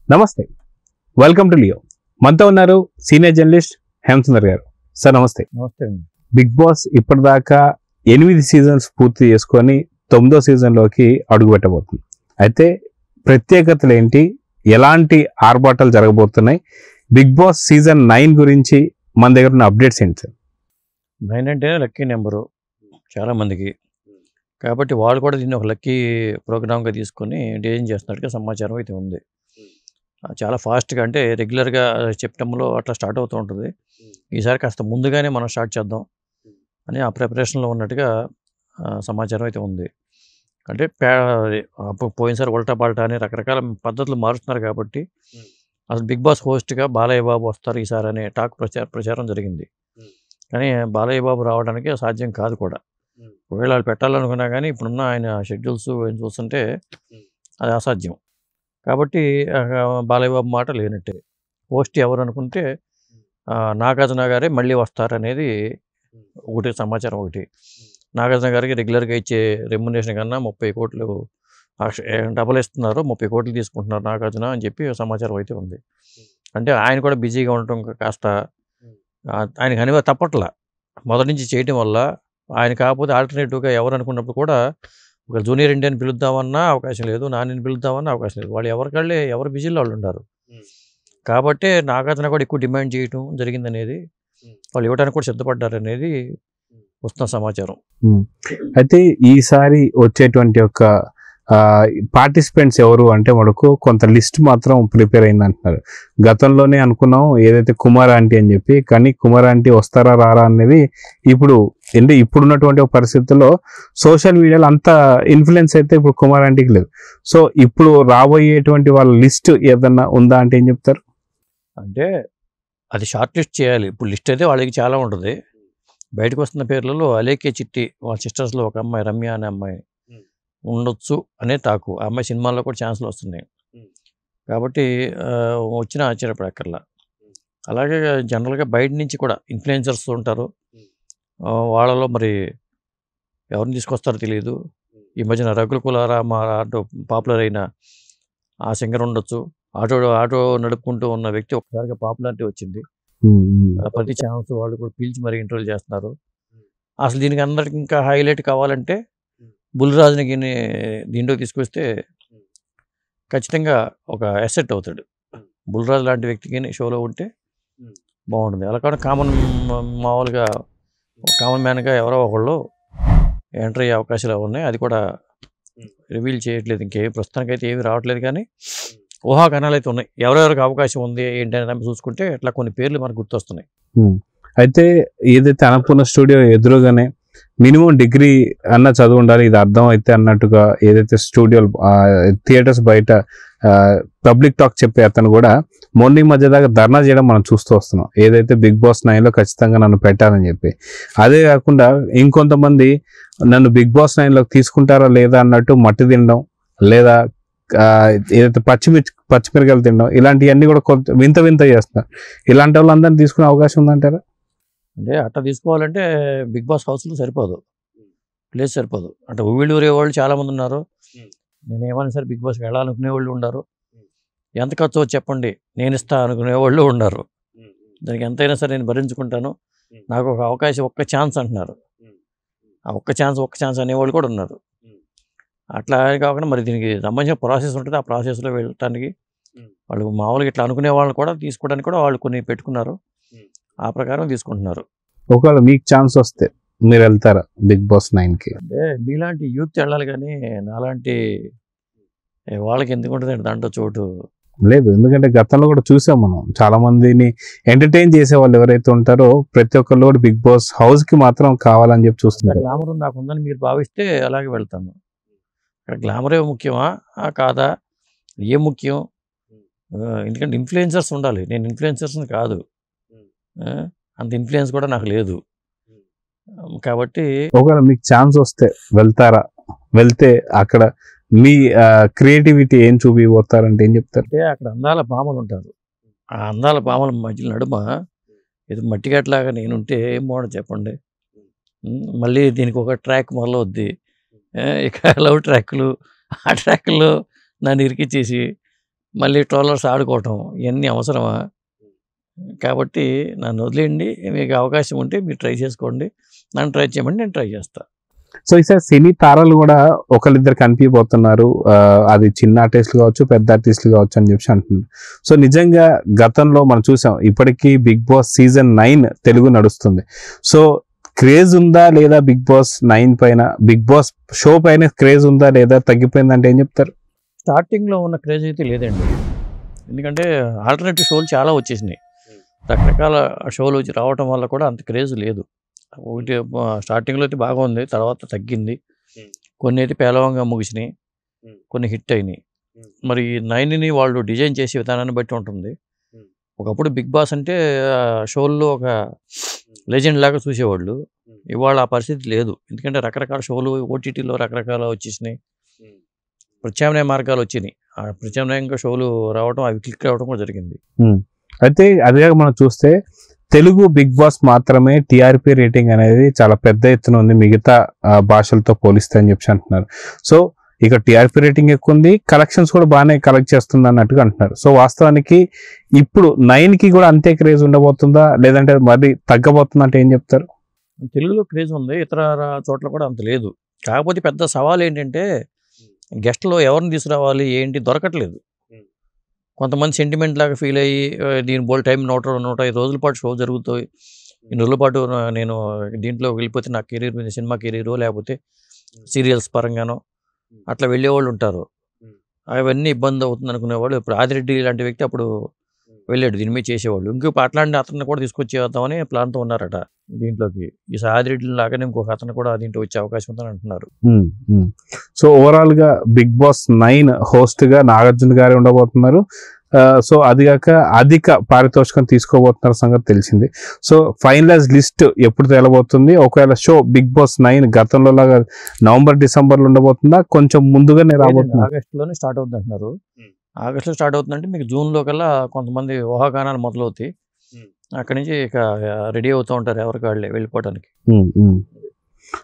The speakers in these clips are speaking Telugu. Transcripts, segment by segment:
నమస్తే, వెల్కమ్ టు లియో. మనతో ఉన్నారు సీనియర్ జర్నలిస్ట్ హేమసుందర్ గారు. సార్ నమస్తే. నమస్తే అండి. బిగ్ బాస్ ఇప్పటిదాకా 8 సీజన్స్ పూర్తి చేసుకొని 9వ సీజన్లోకి అడుగుపెట్టబోతుంది. అయితే ప్రత్యేకతలు ఏంటి, ఎలాంటి ఆర్భాటాలు జరగబోతున్నాయి, బిగ్ బాస్ సీజన్ 9 గురించి మన దగ్గర ఉన్న అప్డేట్స్ ఏంటి సార్? 9 అంటే లక్కీ నెంబరు చాలామందికి, కాబట్టి వాళ్ళు కూడా దీన్ని ఒక లక్కీ ప్రోగ్రామ్గా తీసుకొని డిజైన్ చేస్తున్నట్టుగా సమాచారం అయితే ఉంది. చాలా ఫాస్ట్గా, అంటే రెగ్యులర్గా సెప్టెంబర్లో అట్లా స్టార్ట్ అవుతూ ఉంటుంది. ఈసారి కాస్త ముందుగానే మనం స్టార్ట్ చేద్దాం అని ఆ ప్రిపరేషన్లో ఉన్నట్టుగా సమాచారం అయితే ఉంది. అంటే పోయినసారి ఉల్టా పాల్టా అని రకరకాల పద్ధతులు మారుస్తున్నారు కాబట్టి అసలు బిగ్ బాస్ హోస్ట్గా బాలయ్య బాబు వస్తారు ఈసారి అనే టాక్ ప్రచారం జరిగింది. కానీ బాలయ్య బాబు రావడానికి సాధ్యం కాదు కూడా. ఒకవేళ వాళ్ళు పెట్టాలనుకున్నా కానీ ఇప్పుడున్న ఆయన షెడ్యూల్స్ చూస్తుంటే అది అసాధ్యం. కాబట్టి బాలయ్య బాబు మాట లేనట్టే. హోస్ట్ ఎవరు అనుకుంటే నాగార్జున గారే మళ్ళీ వస్తారనేది ఒకటి సమాచారం. ఒకటి, నాగార్జున గారికి రెగ్యులర్గా ఇచ్చే రెమ్యునరేషన్ కన్నా 30 కోట్లు డబల్ ఇస్తున్నారు, 30 కోట్లు తీసుకుంటున్నారు నాగార్జున అని చెప్పి సమాచారం అయితే ఉంది. అంటే ఆయన కూడా బిజీగా ఉండటం కాస్త ఆయనకు అనివా తప్పట్లా మొదటి నుంచి చేయటం వల్ల. ఆయన కాకపోతే ఆల్టర్నేటివ్గా ఎవరు అనుకున్నప్పుడు కూడా ఒక జూనియర్ ఇండియన్ పిలుద్దామన్నా అవకాశం లేదు, నానిని పిలుద్దామన్నా అవకాశం లేదు. వాళ్ళు ఎవరికళ్ళే ఎవరు బిజీలో వాళ్ళు ఉన్నారు. కాబట్టి నాగార్జున కూడా ఎక్కువ డిమాండ్ చేయటం జరిగిందనేది, వాళ్ళు ఇవ్వడానికి కూడా సిద్ధపడ్డారు అనేది వస్తున్న సమాచారం. అయితే ఈసారి వచ్చేటువంటి ఒక పార్టిసిపెంట్స్ ఎవరు అంటే మనకు కొంత లిస్ట్ మాత్రం ప్రిపేర్ అయింది అంటున్నారు. గతంలోనే అనుకున్నాం ఏదైతే కుమార్ ఆంటీ అని చెప్పి, కానీ కుమార్ ఆంటీ వస్తారా రారా అనేది ఇప్పుడున్నటువంటి ఒక పరిస్థితుల్లో సోషల్ మీడియాలో అంత ఇన్ఫ్లుయెన్స్ అయితే ఇప్పుడు కుమార్ ఆంటీకి లేదు. సో ఇప్పుడు రాబోయేటువంటి వాళ్ళ లిస్ట్ ఏదన్నా ఉందా అంటే ఏం చెప్తారు? అంటే అది షార్ట్ లిస్ట్ చేయాలి. ఇప్పుడు లిస్ట్ అయితే వాళ్ళకి చాలా ఉంటుంది. బయటకు వస్తున్న పేర్లలో అలేకే చిట్టి వాళ్ళ సిస్టర్స్లో ఒక అమ్మాయి రమ్య అనే అమ్మాయి ఉండొచ్చు అనే టాకు. ఆ అమ్మాయి సినిమాల్లో కూడా ఛాన్స్లు వస్తున్నాయి కాబట్టి వచ్చినా ఆశ్చర్యపడక్కర్లా. అలాగే జనరల్గా బయట నుంచి కూడా ఇన్ఫ్లుయెన్సర్స్ ఉంటారు. వాళ్ళలో మరి ఎవరిని తీసుకొస్తారో తెలియదు. ఈ మధ్యన రఘుల కులారామ ఆటో పాపులర్ అయిన ఆ సింగర్ ఉండొచ్చు. ఆటో నడుపుకుంటూ ఉన్న వ్యక్తి ఒకసారిగా పాపులారిటీ వచ్చింది. ప్రతి ఛానల్స్ వాళ్ళు కూడా పీల్చి మరి ఇంటర్వ్యూ చేస్తున్నారు. అసలు దీనికి అందరికి ఇంకా హైలైట్ కావాలంటే బుల్లిరాజుని దీంట్లో తీసుకొస్తే ఖచ్చితంగా ఒక అసెట్ అవుతాడు. బుల్లిరాజు లాంటి వ్యక్తికి షోలో ఉంటే బాగుంటుంది. అలా కాకుండా మామూలుగా కామన్ మ్యాన్గా ఎవరో ఒకళ్ళు ఎంటర్ అయ్యే అవకాశాలు ఉన్నాయి. అది కూడా రివీల్ చేయట్లేదు, ఇంకేమి ప్రస్తుతానికైతే ఏమి రావట్లేదు. కానీ ఊహాగానాలు అయితే ఉన్నాయి. ఎవరెవరికి అవకాశం ఉంది ఏంటి అని చూసుకుంటే ఇట్లా కొన్ని పేర్లు మనకు గుర్తొస్తున్నాయి. అయితే ఏదైతే అన్నపూర్ణ స్టూడియో ఎదురుగానే మినిమం డిగ్రీ అన్న చదువు ఉండాలి, ఇది అర్థం అయితే అన్నట్టుగా ఏదైతే స్టూడియో థియేటర్స్ బయట పబ్లిక్ టాక్ చెప్పే అతను కూడా మొన్న మధ్య దాకా ధర్నా చేయడం మనం చూస్తూ వస్తున్నాం. ఏదైతే బిగ్ బాస్ 9లో ఖచ్చితంగా నన్ను పెట్టాలని చెప్పి. అదే కాకుండా ఇంకొంతమంది నన్ను బిగ్ బాస్ 9లోకి తీసుకుంటారా లేదా అన్నట్టు మట్టి తినడం, లేదా ఏదైతే పచ్చిమిరకాయలు తినడం, ఇలాంటివన్నీ కూడా కొంత వింత చేస్తున్నారు. ఇలాంటి వాళ్ళందరినీ తీసుకునే అవకాశం ఉందంటారా? అంటే అట్లా తీసుకోవాలంటే బిగ్ బాస్ హౌస్లో సరిపోదు, ప్లేస్ సరిపోదు. అంటే ఊళ్ళూరే వాళ్ళు చాలామంది ఉన్నారు. నేను ఏమైనా సరే బిగ్ బాస్కి వెళ్ళాలనుకునే వాళ్ళు ఉన్నారు. ఎంత ఖర్చు చెప్పండి నేను ఇస్తా అనుకునే వాళ్ళు ఉన్నారు. దానికి ఎంతైనా సరే నేను భరించుకుంటాను, నాకు ఒక అవకాశం, ఒక్క ఛాన్స్ అంటున్నారు. ఆ ఒక్క ఛాన్స్ అనేవాళ్ళు కూడా ఉన్నారు. అట్లా కాకుండా మరి దీనికి సంబంధించిన ప్రాసెస్ ఉంటుంది. ఆ ప్రాసెస్లో వెళ్ళటానికి వాళ్ళు మామూలుగా ఇట్లా అనుకునే వాళ్ళని కూడా తీసుకోవడానికి కూడా వాళ్ళు కొన్ని పెట్టుకున్నారు. ఆ ప్రకారం తీసుకుంటున్నారు. ఒకవేళ మీకు ఛాన్స్ వస్తే మీరు వెళ్తారా బిగ్ బాస్ 9కి? అంటే మీలాంటి యూత్ వెళ్ళాలి, కానీ నాలాంటి వాళ్ళకి ఎందుకు ఉంటుంది దాంట్లో చోటు లేదు. ఎందుకంటే గతంలో కూడా చూసాం మనం, చాలా మందిని ఎంటర్టైన్ చేసే వాళ్ళు ఎవరైతే ఉంటారో ప్రతి ఒక్కళ్ళు కూడా బిగ్ బాస్ హౌస్ కి మాత్రం కావాలని చెప్పి చూస్తున్నారు. గ్లామర్ నాకు ఉందని మీరు భావిస్తే అలాగే వెళ్తాను. ఇక్కడ గ్లామరే ముఖ్యమా కాదా, ఏం ముఖ్యం? ఎందుకంటే ఇన్ఫ్లుయెన్సర్స్ ఉండాలి. నేను ఇన్ఫ్లుయెన్సర్స్ని కాదు, అంత ఇన్ఫ్లుయెన్స్ కూడా నాకు లేదు. కాబట్టి ఒకవేళ మీకు ఛాన్స్ వస్తే వెళ్తారా? వెళ్తే అక్కడ మీ క్రియేటివిటీ ఏం చూపిపోతారంటే ఏం చెప్తారు? అంటే అక్కడ అందాల భామలు ఉంటారు. ఆ అందాల భామల మధ్యలో నడుమ ఇది మట్టిగట్లాగా నేనుంటే ఏం బాగుంటుంది చెప్పండి. మళ్ళీ దీనికి ఒక ట్రాక్ మొదలవుద్ది. ఇక లవ్ ట్రాక్లు, ఆ ట్రాక్లో నన్ను ఇరికిచ్చేసి మళ్ళీ ట్రోలర్స్ ఆడుకోవటం ఇవన్నీ అవసరమా? కాబట్టి నన్ను వదిలేయండి. మీకు అవకాశం ఉంటే మీరు ట్రై చేసుకోండి. నన్ను ట్రై చేయమంటే నేను ట్రై చేస్తా. సో ఈసారి సినీ తారాలు కూడా ఒకళ్ళిద్దరు కనిపిపోతున్నారు. అది చిన్న ఆర్టిస్టులు కావచ్చు, పెద్ద ఆర్టిస్టులు కావచ్చు అని చెప్పి అంటున్నారు. సో నిజంగా గతంలో మనం చూసాం, ఇప్పటికీ బిగ్ బాస్ సీజన్ 9 తెలుగు నడుస్తుంది. సో క్రేజ్ ఉందా లేదా బిగ్ బాస్ 9 పైన, బిగ్ బాస్ షో పైన క్రేజ్ ఉందా లేదా తగ్గిపోయిందంటే ఏం చెప్తారు? స్టార్టింగ్లో ఉన్న క్రేజ్ అయితే లేదండి. ఎందుకంటే ఆల్టర్నేటివ్ షోలు చాలా వచ్చేసినాయి. రకరకాల షోలు వచ్చి రావటం వల్ల కూడా అంత క్రేజ్ లేదు. ఒకటి స్టార్టింగ్లో అయితే బాగా ఉంది, తర్వాత తగ్గింది. కొన్ని అయితే పేలవంగా ముగిసినాయి, కొన్ని హిట్ అయినాయి. మరి 9ని వాళ్ళు డిజైన్ చేసే విధానాన్ని బట్టి ఉంటుంది. ఒకప్పుడు బిగ్ బాస్ అంటే షోల్లో ఒక లెజెండ్ లాగా చూసేవాళ్ళు. ఇవాళ ఆ పరిస్థితి లేదు. ఎందుకంటే రకరకాల షోలు ఓటీటీలో రకరకాల వచ్చేసినాయి, ప్రత్యామ్నాయ మార్గాలు వచ్చినాయి. ఆ ప్రత్యామ్నాయంగా షోలు రావడం, అవి క్లిక్ అవ్వడం కూడా జరిగింది. అయితే అదే మనం చూస్తే తెలుగు బిగ్ బాస్ మాత్రమే టీఆర్పీ రేటింగ్ అనేది చాలా పెద్ద ఎత్తున ఉంది మిగతా భాషలతో పోలిస్తే అని చెప్పి అంటున్నారు. సో ఇక టీఆర్పీ రేటింగ్ ఎక్కువ ఉంది, కలెక్షన్స్ కూడా బాగానే కలెక్ట్ చేస్తుంది అన్నట్టుగా అంటున్నారు. సో వాస్తవానికి ఇప్పుడు 9కి కూడా అంతే క్రేజ్ ఉండబోతుందా, లేదంటే మరి తగ్గబోతుందా అంటే ఏం చెప్తారు? తెలుగులో క్రేజ్ ఉంది, ఇతర చోట్ల కూడా అంత లేదు. కాకపోతే పెద్ద సవాల్ ఏంటంటే గెస్ట్లో ఎవరిని తీసుకురావాలి ఏంటి దొరకట్లేదు. కొంతమంది సెంటిమెంట్ లాగా ఫీల్ అయ్యి దీని బోల్ టైం 105 రోజుల పాటు షో జరుగుతాయి, ఇన్ని రోజుల పాటు నేను దీంట్లో వెళ్ళిపోతే నా కెరీర్ మీద, సినిమా కెరీరో లేకపోతే సీరియల్స్ పరంగానో అట్లా వెళ్ళేవాళ్ళు ఉంటారు. అవన్నీ ఇబ్బంది అవుతుంది అనుకునేవాళ్ళు. ఇప్పుడు ఆదిరెడ్డి లాంటి వ్యక్తి అప్పుడు వెళ్ళాడు, దీని మీద చేసేవాళ్ళు. ఇంకొక అట్లాంటి అతన్ని కూడా తీసుకొచ్చేద్దామని ప్లాన్తో ఉన్నారట దీంట్లోకి. ఈ ఆదిరెడ్డి లాగానే ఇంకొక అతను కూడా దీంట్లో వచ్చే అవకాశం ఉందని అంటున్నారు. సో ఓవరాల్ గా బిగ్ బాస్ 9 హోస్ట్ గా నాగార్జున గారే ఉండబోతున్నారు. సో అది కాక అధిక పారితోషికం తీసుకోబోతున్న సంగతి తెలిసింది. సో ఫైనలైజ్ లిస్ట్ ఎప్పుడు తేలబోతుంది? ఒకవేళ షో బిగ్ బాస్ 9 గతంలో లాగా నవంబర్ డిసెంబర్లో ఉండబోతుందా, కొంచెం ముందుగానే రాబోతుంది? ఆగస్టులోనే స్టార్ట్ అవుతుంది అంటున్నారు. ఆగస్టులో స్టార్ట్ అవుతుందంటే మీకు జూన్లో కల్లా కొంతమంది ఊహాగానాలు మొదలవుతాయి. అక్కడి నుంచి ఇక రెడీ అవుతూ ఉంటారు ఎవరికి వాళ్ళే వెళ్ళిపోవడానికి.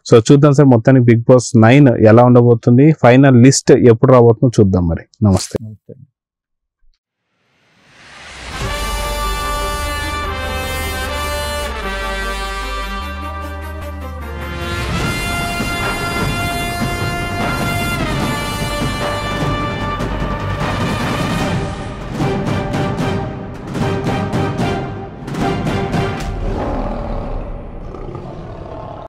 సో చూద్దాం సార్, మొత్తానికి బిగ్ బాస్ 9 ఎలా ఉండబోతుంది, ఫైనల్ లిస్ట్ ఎప్పుడు రాబోతుందో చూద్దాం మరి. నమస్తే.